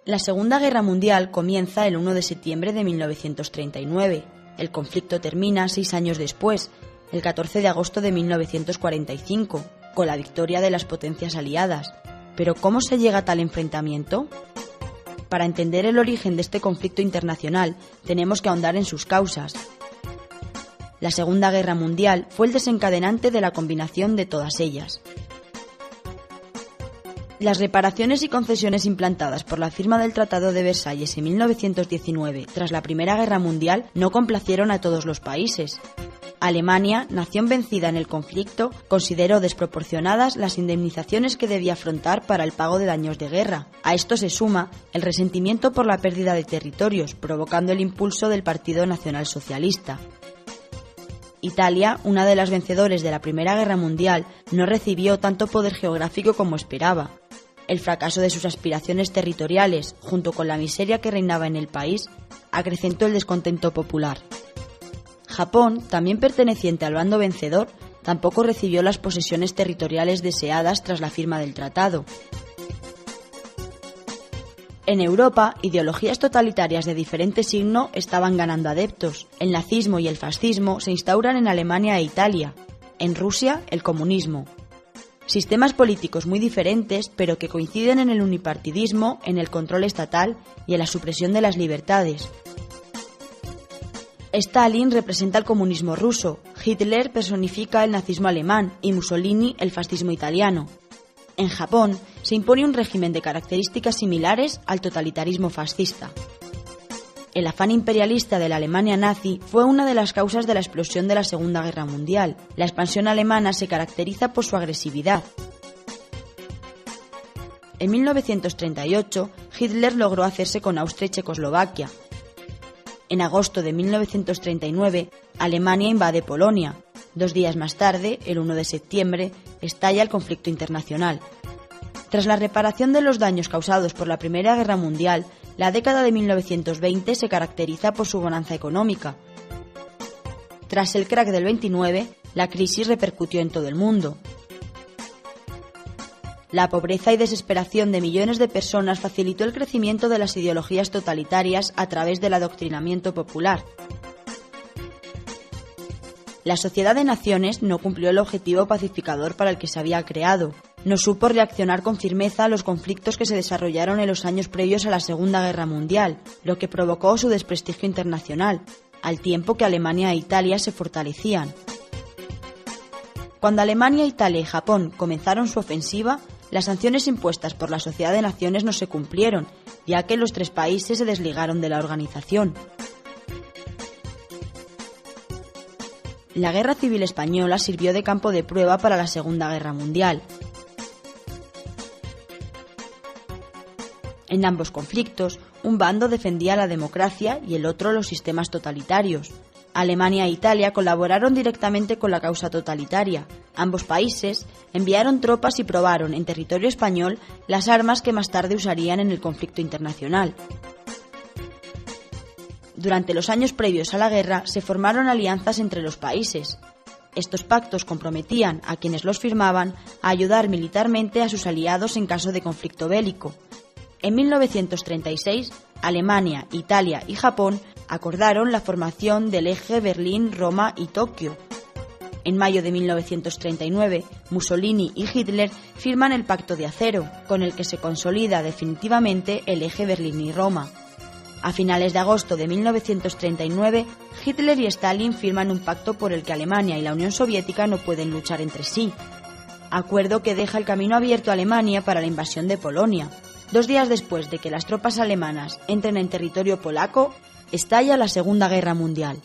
La Segunda Guerra Mundial comienza el 1 de septiembre de 1939. El conflicto termina 6 años después, el 14 de agosto de 1945, con la victoria de las potencias aliadas. ¿Pero cómo se llega a tal enfrentamiento? Para entender el origen de este conflicto internacional, tenemos que ahondar en sus causas. La Segunda Guerra Mundial fue el desencadenante de la combinación de todas ellas. Las reparaciones y concesiones implantadas por la firma del Tratado de Versalles en 1919 tras la Primera Guerra Mundial no complacieron a todos los países. Alemania, nación vencida en el conflicto, consideró desproporcionadas las indemnizaciones que debía afrontar para el pago de daños de guerra. A esto se suma el resentimiento por la pérdida de territorios, provocando el impulso del Partido Nacionalsocialista. Italia, una de las vencedoras de la Primera Guerra Mundial, no recibió tanto poder geográfico como esperaba. El fracaso de sus aspiraciones territoriales, junto con la miseria que reinaba en el país, acrecentó el descontento popular. Japón, también perteneciente al bando vencedor, tampoco recibió las posesiones territoriales deseadas tras la firma del tratado. En Europa, ideologías totalitarias de diferente signo estaban ganando adeptos. El nazismo y el fascismo se instauran en Alemania e Italia. En Rusia, el comunismo. Sistemas políticos muy diferentes, pero que coinciden en el unipartidismo, en el control estatal y en la supresión de las libertades. Stalin representa el comunismo ruso, Hitler personifica el nazismo alemán y Mussolini el fascismo italiano. En Japón se impone un régimen de características similares al totalitarismo fascista. El afán imperialista de la Alemania nazi fue una de las causas de la explosión de la Segunda Guerra Mundial. La expansión alemana se caracteriza por su agresividad. En 1938, Hitler logró hacerse con Austria y Checoslovaquia. En agosto de 1939, Alemania invade Polonia. 2 días más tarde, el 1 de septiembre, estalla el conflicto internacional. Tras la reparación de los daños causados por la Primera Guerra Mundial, la década de 1920 se caracteriza por su bonanza económica. Tras el crack del 29, la crisis repercutió en todo el mundo. La pobreza y desesperación de millones de personas facilitó el crecimiento de las ideologías totalitarias a través del adoctrinamiento popular. La Sociedad de Naciones no cumplió el objetivo pacificador para el que se había creado. No supo reaccionar con firmeza a los conflictos que se desarrollaron en los años previos a la Segunda Guerra Mundial, lo que provocó su desprestigio internacional, al tiempo que Alemania e Italia se fortalecían. Cuando Alemania, Italia y Japón comenzaron su ofensiva, las sanciones impuestas por la Sociedad de Naciones no se cumplieron, ya que los 3 países se desligaron de la organización. La Guerra Civil Española sirvió de campo de prueba para la Segunda Guerra Mundial. En ambos conflictos, un bando defendía la democracia y el otro los sistemas totalitarios. Alemania e Italia colaboraron directamente con la causa totalitaria. Ambos países enviaron tropas y probaron en territorio español las armas que más tarde usarían en el conflicto internacional. Durante los años previos a la guerra se formaron alianzas entre los países. Estos pactos comprometían a quienes los firmaban a ayudar militarmente a sus aliados en caso de conflicto bélico. En 1936, Alemania, Italia y Japón acordaron la formación del eje Berlín, Roma y Tokio. En mayo de 1939, Mussolini y Hitler firman el Pacto de Acero, con el que se consolida definitivamente el eje Berlín y Roma. A finales de agosto de 1939, Hitler y Stalin firman un pacto por el que Alemania y la Unión Soviética no pueden luchar entre sí. Acuerdo que deja el camino abierto a Alemania para la invasión de Polonia. 2 días después de que las tropas alemanas entren en territorio polaco, estalla la Segunda Guerra Mundial.